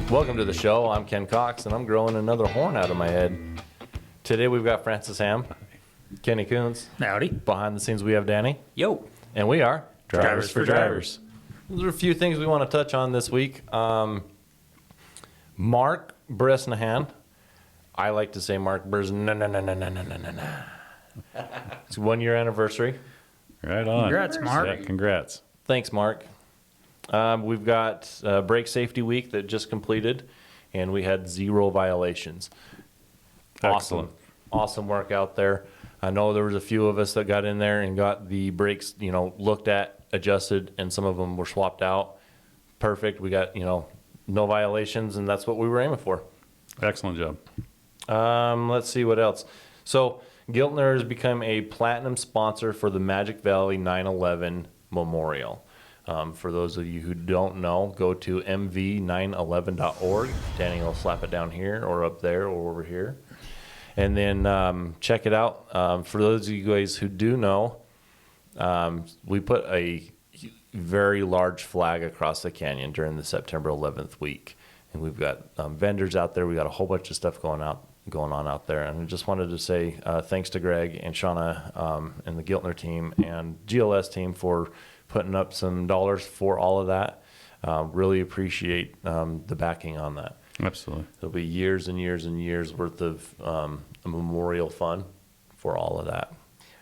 Welcome to the show. I'm Ken Cox, and I'm growing another horn out of my head. Today we've got Francis Ham, Kenny Coons. Howdy. Behind the scenes we have Danny. Yo. And we are Drivers for Drivers. There are a few things we want to touch on this week. Mark Bresnahan. I like to say Mark Bresnahan. It's 1 year anniversary. Right on. Congrats, Mark. Yeah, congrats. Thanks, Mark. We've got Brake Safety Week that just completed, and we had 0 violations. Excellent. Awesome work out there. I know there was a few of us that got in there and got the brakes, looked at, adjusted, and some of them were swapped out. Perfect. We got, no violations, and that's what we were aiming for. Excellent job. Let's see what else. So Giltner has become a platinum sponsor for the Magic Valley 9/11 Memorial. For those of you who don't know, go to mv911.org. Danny will slap it down here or up there or over here. And then check it out. For those of you guys who do know, we put a very large flag across the canyon during the September 11th week. And we've got vendors out there. We got a whole bunch of stuff going on out there. And I just wanted to say thanks to Greg and Shauna and the Giltner team and GLS team for putting up some dollars for all of that. Really appreciate the backing on that. Absolutely. There'll be years and years and years worth of a memorial fund for all of that.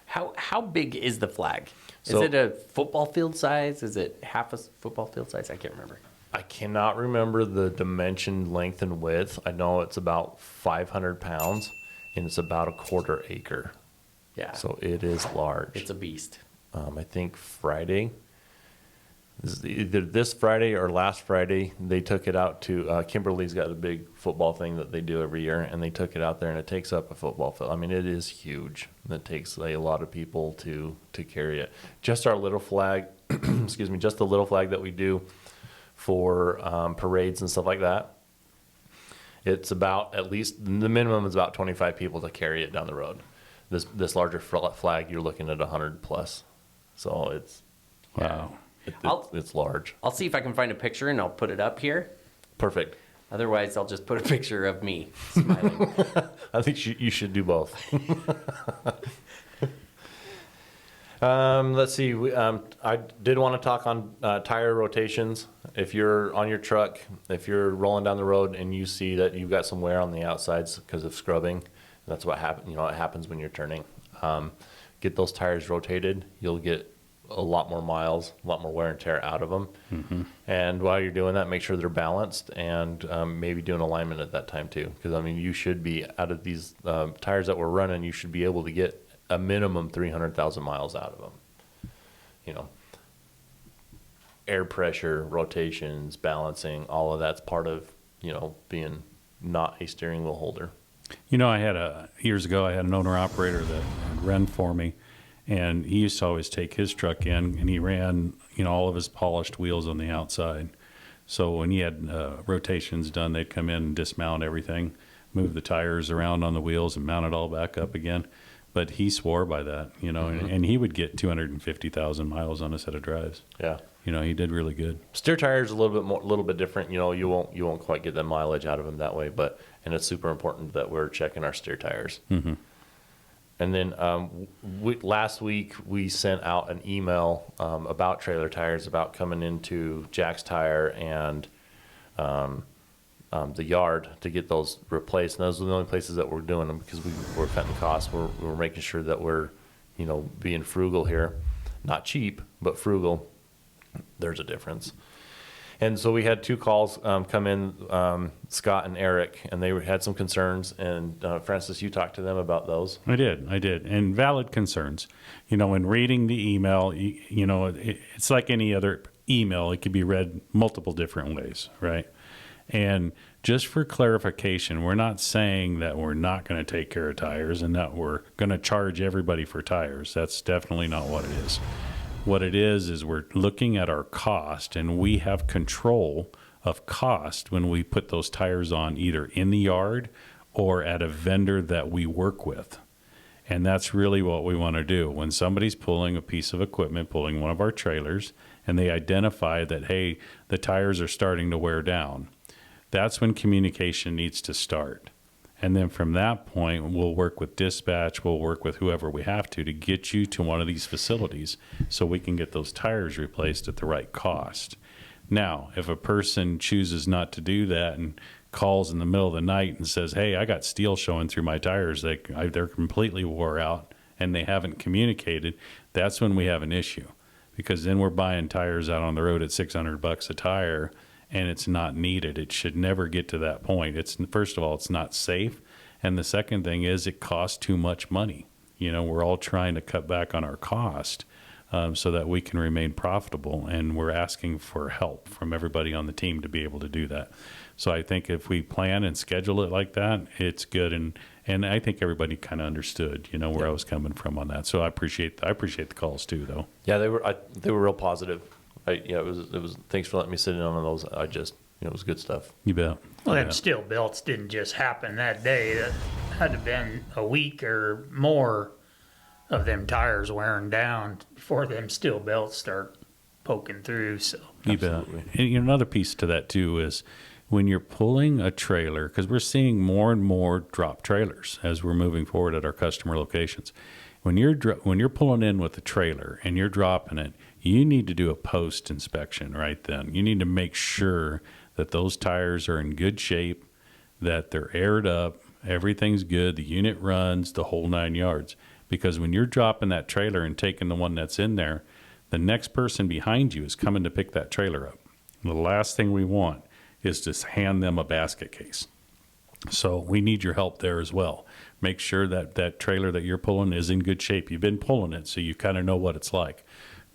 How big is the flag? So- Is it a football field size? Is it half a football field size? I can't remember. I cannot remember the dimension, length, and width. I know it's about 500 pounds, and it's about a quarter acre. Yeah. So it is large. It's a beast. I think Friday, either this Friday or last Friday, they took it out to, Kimberly's got a big football thing that they do every year, and they took it out there, and it takes up a football field. I mean, it is huge. It takes a lot of people to carry it. Just our little flag, excuse me, just the little flag that we do for parades and stuff like that, it's about, at least, the minimum is about 25 people to carry it down the road. This larger flag, you're looking at 100 plus. So it's, Wow. it's large. I'll see if I can find a picture and I'll put it up here. Perfect. Otherwise, I'll just put a picture of me smiling. I think you should do both. Let's see. I did want to talk on tire rotations. If you're on your truck, if you're rolling down the road and you see that you've got some wear on the outsides because of scrubbing, that's what happens. It happens when you're turning. Get those tires rotated. You'll get a lot more miles, a lot more wear and tear out of them. Mm-hmm. And while you're doing that, make sure they're balanced and maybe do an alignment at that time too. Because you should be, out of these tires that we're running, you should be able to get a minimum 300,000 miles out of them. Air pressure, rotations, balancing, all of that's part of being not a steering wheel holder. Years ago, I had an owner operator that ran for me, and he used to always take his truck in, and he ran, all of his polished wheels on the outside. So when he had rotations done, they'd come in and dismount everything, move the tires around on the wheels and mount it all back up again. But he swore by that, Mm-hmm. and he would get 250,000 miles on a set of drives. Yeah. He did really good. Steer tires a little bit different. You won't quite get the mileage out of them that way, and it's super important that we're checking our steer tires. Mm-hmm. And then last week we sent out an email about trailer tires, about coming into Jack's Tire and the yard to get those replaced. And those are the only places that we're doing them because we're cutting costs. We're making sure that we're being frugal here, not cheap, but frugal. There's a difference. And so we had 2 calls come in, Scott and Eric, and they had some concerns. And Francis, you talked to them about those. I did, and valid concerns. In reading the email, it's like any other email. It could be read multiple different ways, right? And just for clarification, we're not saying that we're not going to take care of tires and that we're going to charge everybody for tires. That's definitely not what it is. What it is we're looking at our cost, and we have control of cost when we put those tires on either in the yard or at a vendor that we work with. And that's really what we want to do. When somebody's pulling a piece of equipment, pulling one of our trailers, and they identify that, hey, the tires are starting to wear down, That's when communication needs to start. And then from that point, we'll work with dispatch, we'll work with whoever we have to get you to one of these facilities so we can get those tires replaced at the right cost. Now, if a person chooses not to do that and calls in the middle of the night and says, hey, I got steel showing through my tires, they're completely wore out and they haven't communicated, that's when we have an issue. Because then we're buying tires out on the road at $600 a tire and it's not needed. It should never get to that point. First of all, it's not safe. And the second thing is it costs too much money. You know, we're all trying to cut back on our cost so that we can remain profitable. And we're asking for help from everybody on the team to be able to do that. So I think if we plan and schedule it like that, it's good. And I think everybody kind of understood, you know, where I was coming from on that. So I appreciate the calls too, though. Yeah, they were real positive. It was. Thanks for letting me sit in on those. It was good stuff. You bet. Well, Yeah. them steel belts didn't just happen that day. That had to have been a week or more of them tires wearing down before them steel belts start poking through. So You bet. And another piece to that too is when you're pulling a trailer, because we're seeing more and more drop trailers as we're moving forward at our customer locations. When you're pulling in with a trailer and you're dropping it, you need to do a post inspection right then. You need to make sure that those tires are in good shape, that they're aired up, everything's good, the unit runs, the whole 9 yards. Because when you're dropping that trailer and taking the one that's in there, the next person behind you is coming to pick that trailer up. The last thing we want is to hand them a basket case. So we need your help there as well. Make sure that that trailer that you're pulling is in good shape. You've been pulling it, so you kind of know what it's like.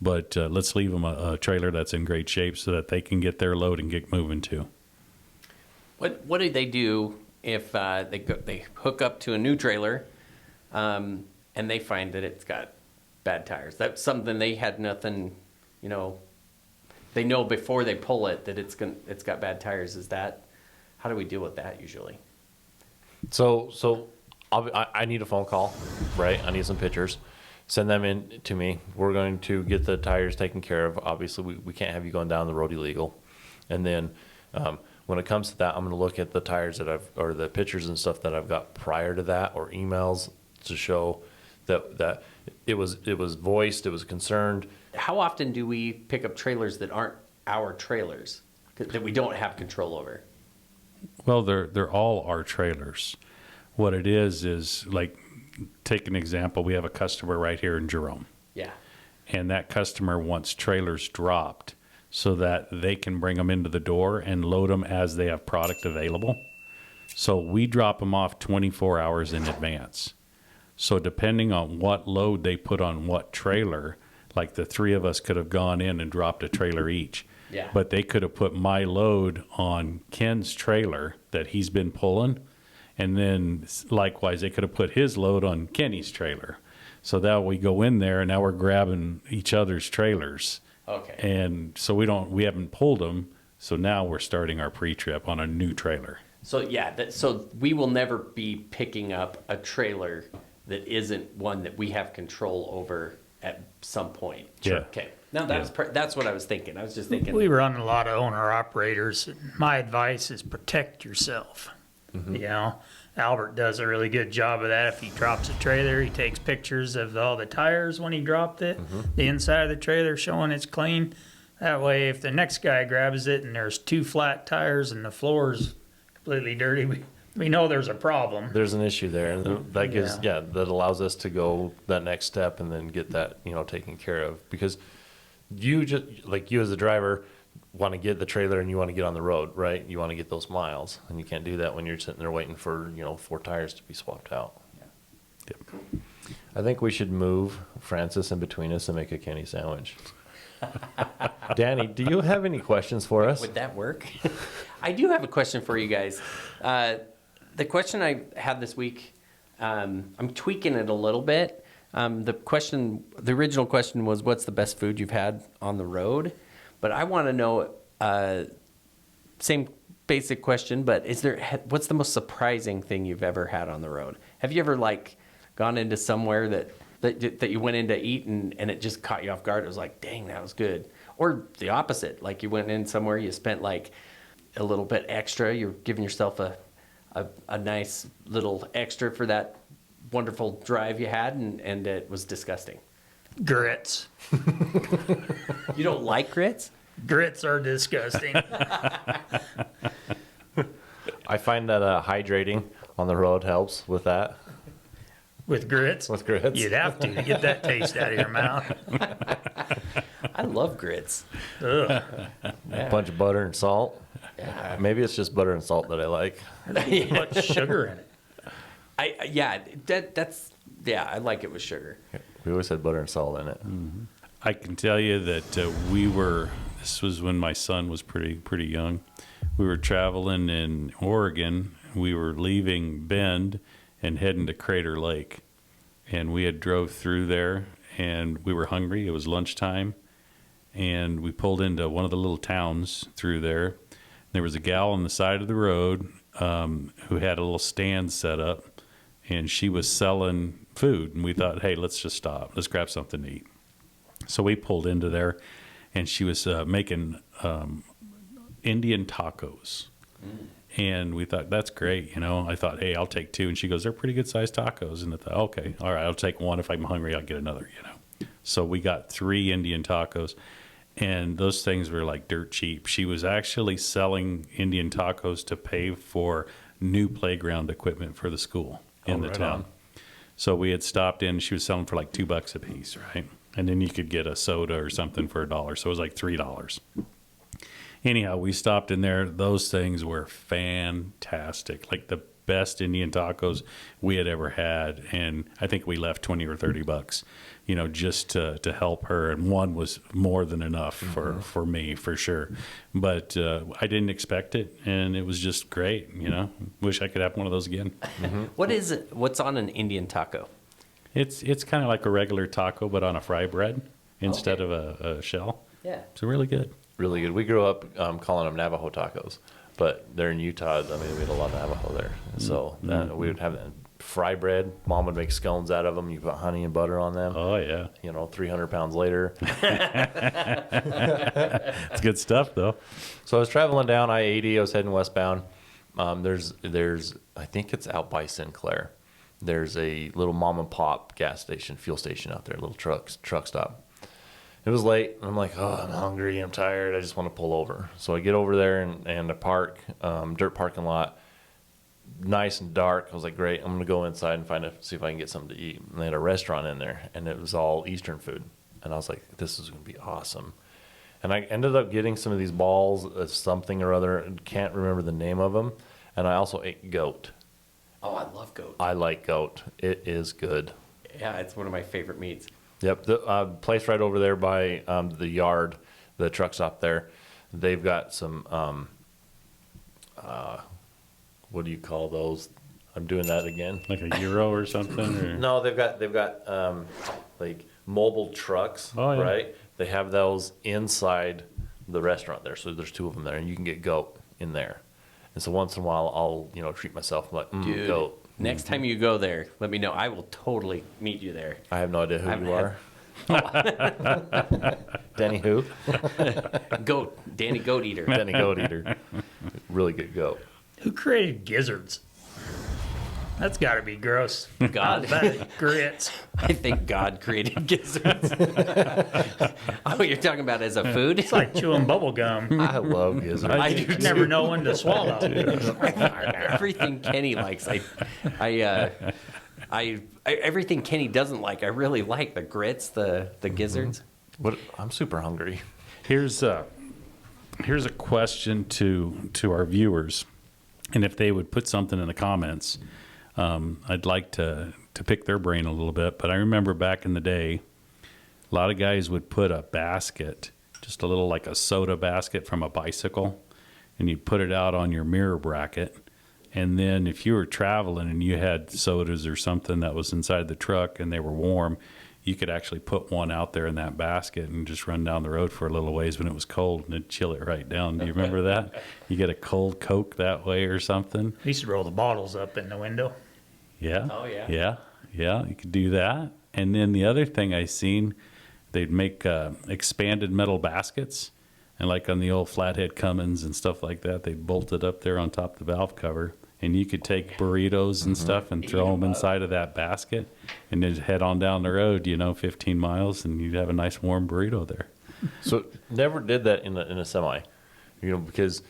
But let's leave them a trailer that's in great shape so that they can get their load and get moving too. What do they do if they hook up to a new trailer and they find that it's got bad tires? That's something they had nothing, they know before they pull it that it's got bad tires. How do we deal with that usually? So I need a phone call, right? I need some pictures. Send them in to me. We're going to get the tires taken care of. Obviously, we can't have you going down the road illegal. And then when it comes to that, I'm going to look at the tires or the pictures and stuff that I've got prior to that, or emails to show that it was voiced, it was concerned. How often do we pick up trailers that aren't our trailers that we don't have control over? Well, they're all our trailers. What it is like, take an example. We have a customer right here in Jerome. Yeah. And that customer wants trailers dropped so that they can bring them into the door and load them as they have product available. So we drop them off 24 hours in advance. So depending on what load they put on what trailer, like the three of us could have gone in and dropped a trailer each. Yeah. But they could have put my load on Ken's trailer that he's been pulling. And then likewise, they could have put his load on Kenny's trailer. So that we go in there and now we're grabbing each other's trailers. Okay. And so we haven't pulled them. So now we're starting our pre-trip on a new trailer. So yeah, so we will never be picking up a trailer that isn't one that we have control over at some point. Sure. Yeah. Okay. Now that's what I was thinking. I was just thinking. we run a lot of owner operators. My advice is protect yourself. Mm-hmm. Albert does a really good job of that. If he drops a trailer, he takes pictures of all the tires when he dropped it, the inside of the trailer showing it's clean. That way, if the next guy grabs it and there's two flat tires and the floor's completely dirty, we know there's a problem. There's an issue there, and that allows us to go that next step and then get that taken care of. Because you as a driver want to get the trailer and you want to get on the road, right? You want to get those miles, and you can't do that when you're sitting there waiting for 4 tires to be swapped out. Yeah. Yep. I think we should move Francis in between us and make a Kenny sandwich. Danny, do you have any questions for us? Would that work? I do have a question for you guys. The question I had this week, I'm tweaking it a little bit. The original question was, what's the best food you've had on the road? But I want to know, same basic question, but what's the most surprising thing you've ever had on the road? Have you ever gone into somewhere that you went in to eat and it just caught you off guard? It was like, dang, that was good. Or the opposite, like you went in somewhere, you spent a little bit extra. You're giving yourself a nice little extra for that wonderful drive you had, and it was disgusting. Grits. You don't like grits? Grits are disgusting. I find that hydrating on the road helps with that. With grits? With grits. You'd have to get that taste out of your mouth. I love grits. Ugh. A bunch of butter and salt. Yeah. Maybe it's just butter and salt that I like. Too much sugar in it. I like it with sugar. We always had butter and salt in it. I can tell you that this was when my son was pretty young. We were traveling in Oregon. We were leaving Bend and heading to Crater Lake. And we had drove through there, and we were hungry. It was lunchtime. And we pulled into one of the little towns through there. There was a gal on the side of the road who had a little stand set up, and she was selling food. And we thought, hey, let's just stop. Let's grab something to eat. So we pulled into there, and she was making Indian tacos. And we thought, that's great. I thought, hey, I'll take 2. And she goes, they're pretty good sized tacos. And I thought, okay, all right, I'll take 1. If I'm hungry, I'll get another, So we got 3 Indian tacos, and those things were like dirt cheap. She was actually selling Indian tacos to pay for new playground equipment for the school in the right town. on. So we had stopped in. She was selling for like $2 a piece, right? And then you could get a soda or something for $1. So it was like $3. Anyhow, we stopped in there. Those things were fantastic, like the best Indian tacos we had ever had. And I think we left $20 or $30, just to help her. And one was more than enough for me, for sure. But I didn't expect it, and it was just great. Wish I could have one of those again. What is it? What's on an Indian taco? It's kind of like a regular taco, but on a fry bread instead of a shell. Yeah. It's really good. Really good. We grew up calling them Navajo tacos, but they're in Utah. I mean, we had a lot of Navajo there. So we would have that fry bread. Mom would make scones out of them. You put honey and butter on them. Oh, yeah. 300 pounds later. It's good stuff, though. So I was traveling down I-80. I was heading westbound. There's I think it's out by Sinclair. There's a little mom and pop gas station, fuel station out there, a little truck stop. It was late. I'm like, oh, I'm hungry. I'm tired. I just want to pull over. So I get over there and I park, dirt parking lot, nice and dark. I was like, great. I'm going to go inside and see if I can get something to eat. And they had a restaurant in there, and it was all Eastern food. And I was like, this is going to be awesome. And I ended up getting some of these balls of something or other. Can't remember the name of them. And I also ate goat. Oh, I love goat. I like goat. It is good. Yeah, it's one of my favorite meats. Yep, the place right over there by the yard, the truck stop there, they've got some, what do you call those? I'm doing that again. Like a gyro or something? Or? No, they've got like mobile trucks, Oh, yeah. right? They have those inside the restaurant there, so there's 2 of them there, and you can get goat in there. And so once in a while, I'll treat myself. I'm like, Dude, goat. next time you go there, let me know. I will totally meet you there. I have no idea I who haven't you are. Danny who? Goat, Danny Goat Eater. Danny Goat Eater. Really good goat. Who created gizzards? That's got to be gross. God. That grits. I think God created gizzards. Oh, you're talking about as a food? It's like chewing bubble gum. I love gizzards. I do You never know when to swallow. Everything Kenny likes, everything Kenny doesn't like, I really like. The grits, the gizzards. I'm super hungry. Here's a question to our viewers, and if they would put something in the comments, I'd like to pick their brain a little bit. But I remember back in the day, a lot of guys would put a basket, just a little like a soda basket from a bicycle, and you'd put it out on your mirror bracket. And then if you were traveling and you had sodas or something that was inside the truck and they were warm, you could actually put one out there in that basket and just run down the road for a little ways when it was cold, and it'd chill it right down. Do you remember that? You get a cold Coke that way or something. We used to roll the bottles up in the window. Yeah. Oh, yeah. Yeah. You could do that. And then the other thing I seen, they'd make expanded metal baskets, And like on the old flathead Cummins and stuff like that, they bolted up there on top of the valve cover. And you could take burritos and stuff and throw them inside of that basket and then head on down the road, 15 miles, and you'd have a nice warm burrito there. So never did that in a semi, because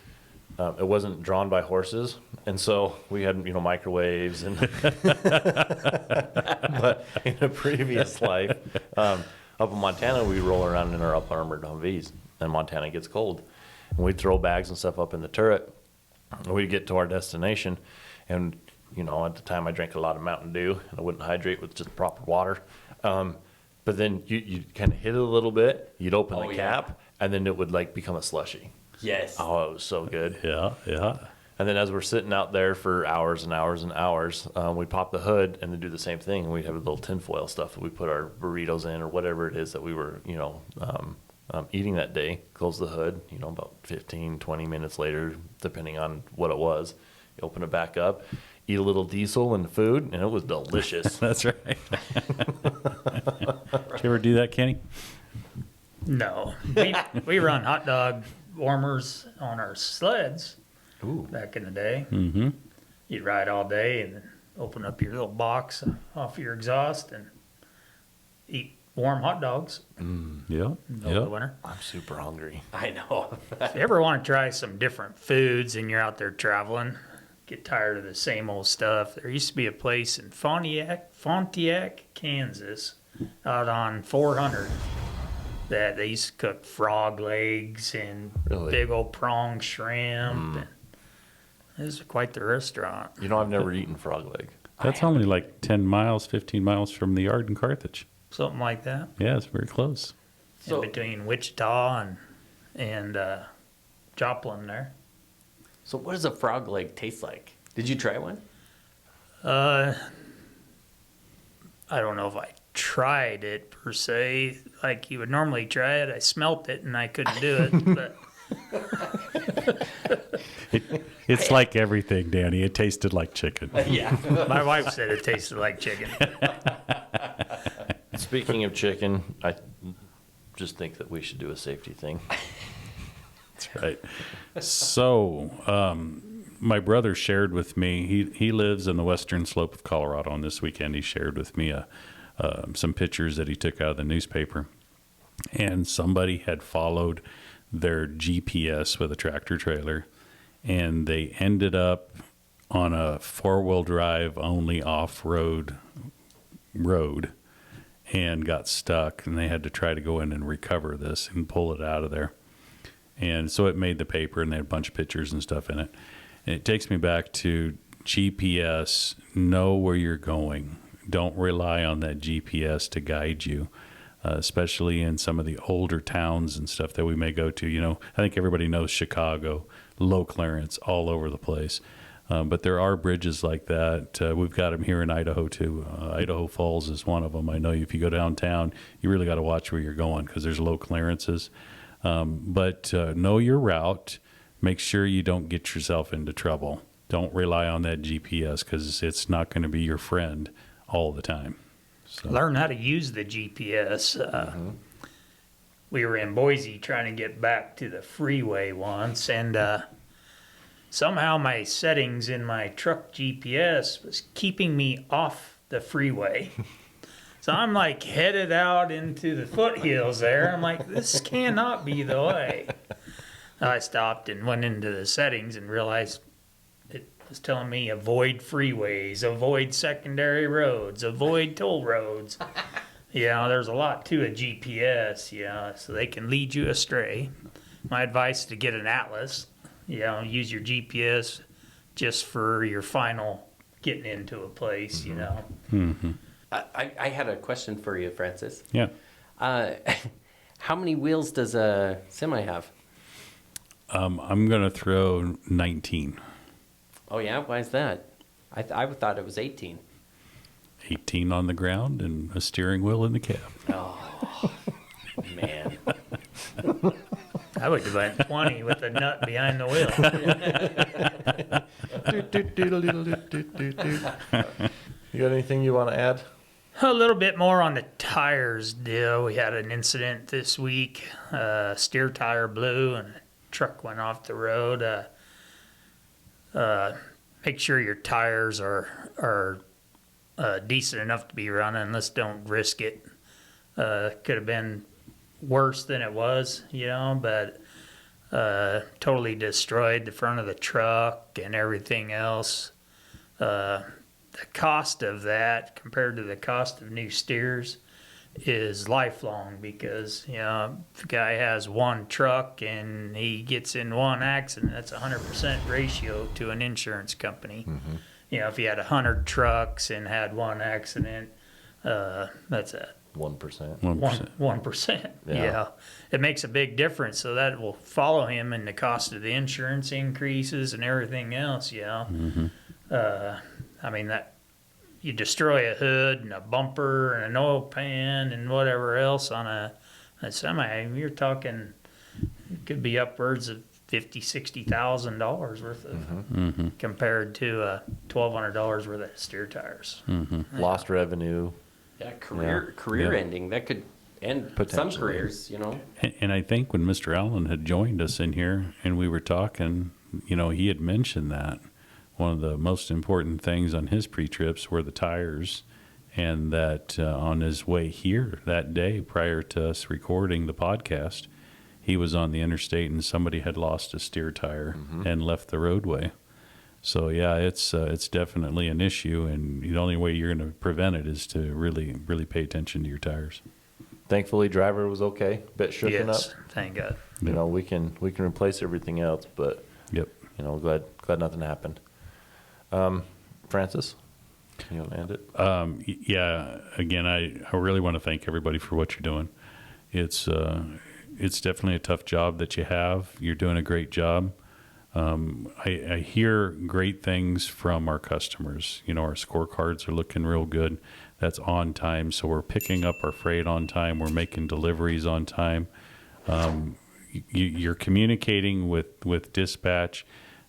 it wasn't drawn by horses, and so we had microwaves and. But in a previous life, up in Montana, we roll around in our up armored Humvees, and Montana gets cold, and we'd throw bags and stuff up in the turret. And we'd get to our destination, and at the time I drank a lot of Mountain Dew, and I wouldn't hydrate with just proper water. But then you kind of hit it a little bit, you'd open the cap, and then it would become a slushy. Yes. Oh, it was so good. Yeah, yeah. And then as we're sitting out there for hours and hours and hours, we'd pop the hood and then do the same thing. And we'd have a little tinfoil stuff that we put our burritos in or whatever it is that we were, eating that day. Close the hood, about 15, 20 minutes later, depending on what it was. You open it back up, eat a little diesel and food, and it was delicious. That's right. Did you ever do that, Kenny? No, we run hot dog warmers on our sleds. Ooh. Back in the day. Mm-hmm. You'd ride all day and then open up your little box off your exhaust and eat warm hot dogs Yeah. in the middle of the winter. I'm super hungry. I know. If you ever want to try some different foods and you're out there traveling, get tired of the same old stuff, there used to be a place in Pontiac, Kansas, out on 400, that they used to cook frog legs and Really? big old prong shrimp. And it was quite the restaurant. I've never eaten frog leg. That's only like 10 miles, 15 miles from the yard in Carthage. Something like that. Yeah, it's very close. So- in between Wichita and Joplin there. So what does a frog leg taste like? Did you try one? I don't know if I tried it per se, like you would normally try it. I smelt it and I couldn't do it. But It's like everything, Danny. It tasted like chicken. Yeah. my wife said it tasted like chicken. Speaking of chicken, I just think that we should do a safety thing. That's right. So, my brother shared with me, he lives in the western slope of Colorado, and this weekend he shared with me some pictures that he took out of the newspaper. And somebody had followed their GPS with a tractor trailer, and they ended up on a four-wheel drive only off-road road and got stuck, and they had to try to go in and recover this and pull it out of there. And so it made the paper, and they had a bunch of pictures and stuff in it. And it takes me back to GPS. Know where you're going. Don't rely on that GPS to guide you, especially in some of the older towns and stuff that we may go to. I think everybody knows Chicago, low clearance all over the place. But there are bridges like that. We've got them here in Idaho, too. Idaho Falls is one of them. I know if you go downtown, you really got to watch where you're going because there's low clearances. But know your route. Make sure you don't get yourself into trouble. Don't rely on that GPS because it's not going to be your friend all the time. So. Learn how to use the GPS. We were in Boise trying to get back to the freeway once, and somehow my settings in my truck GPS was keeping me off the freeway. So I'm headed out into the foothills there. I'm like, this cannot be the way. I stopped and went into the settings and realized it was telling me avoid freeways, avoid secondary roads, avoid toll roads. There's a lot to a GPS, so they can lead you astray. My advice is to get an atlas, use your GPS just for your final getting into a place, Mm-hmm. I had a question for you, Francis. Yeah. How many wheels does a semi have? I'm going to throw 19. Oh, yeah? Why is that? I thought it was 18. 18 on the ground and a steering wheel in the cab. Oh, man. I would have went 20 with a nut behind the wheel. You got anything you want to add? A little bit more on the tires deal. We had an incident this week. Steer tire blew and a truck went off the road. Make sure your tires are decent enough to be running. Let's don't risk it. Could have been worse than it was, but totally destroyed the front of the truck and everything else. The cost of that compared to the cost of new steers is lifelong because, if a guy has one truck and he gets in one accident, that's a 100% ratio to an insurance company. Mm-hmm. If you had 100 trucks and had one accident, that's a 1%. 1%. Yeah. Yeah. It makes a big difference. So that will follow him in the cost of the insurance increases and everything else. Yeah. Mm-hmm. That you destroy a hood and a bumper and an oil pan and whatever else on a semi, you're talking, it could be upwards of $50,000-$60,000 worth of, Mm-hmm. compared to $1,200 worth of steer tires. Mm-hmm. Lost revenue. Yeah, career Yeah. ending. That could end some Potentially. careers, And I think when Mr. Allen had joined us in here and we were talking, he had mentioned that one of the most important things on his pre-trips were the tires, and that on his way here that day prior to us recording the podcast, he was on the interstate and somebody had lost a steer tire and left the roadway. So yeah, it's definitely an issue, and the only way you're going to prevent it is to really, really pay attention to your tires. Thankfully, driver was okay. Bit shooken up. Yes, thank God. We can replace everything else, but Yep. glad nothing happened. Francis, you want to end it? Yeah. Again, I really want to thank everybody for what you're doing. It's definitely a tough job that you have. You're doing a great job. I hear great things from our customers. Our scorecards are looking real good. That's on time. So we're picking up our freight on time. We're making deliveries on time. You're communicating with dispatch.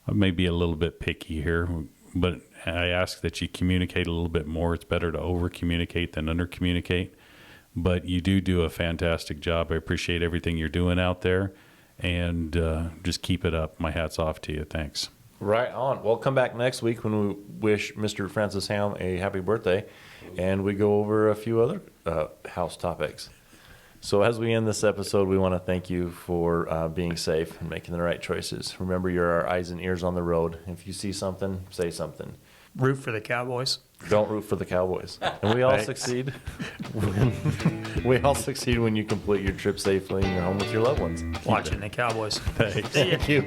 I may be a little bit picky here, but I ask that you communicate a little bit more. It's better to over communicate than under communicate. But you do a fantastic job. I appreciate everything you're doing out there. And just keep it up. My hat's off to you. Thanks. Right on. Well, come back next week when we wish Mr. Francis Helm a happy birthday, and we go over a few other house topics. So as we end this episode, we want to thank you for being safe and making the right choices. Remember, you're our eyes and ears on the road. If you see something, say something. Root for the Cowboys. Don't root for the Cowboys. And we all succeed. When you complete your trip safely and you're home with your loved ones. Watching the Cowboys. Thank you.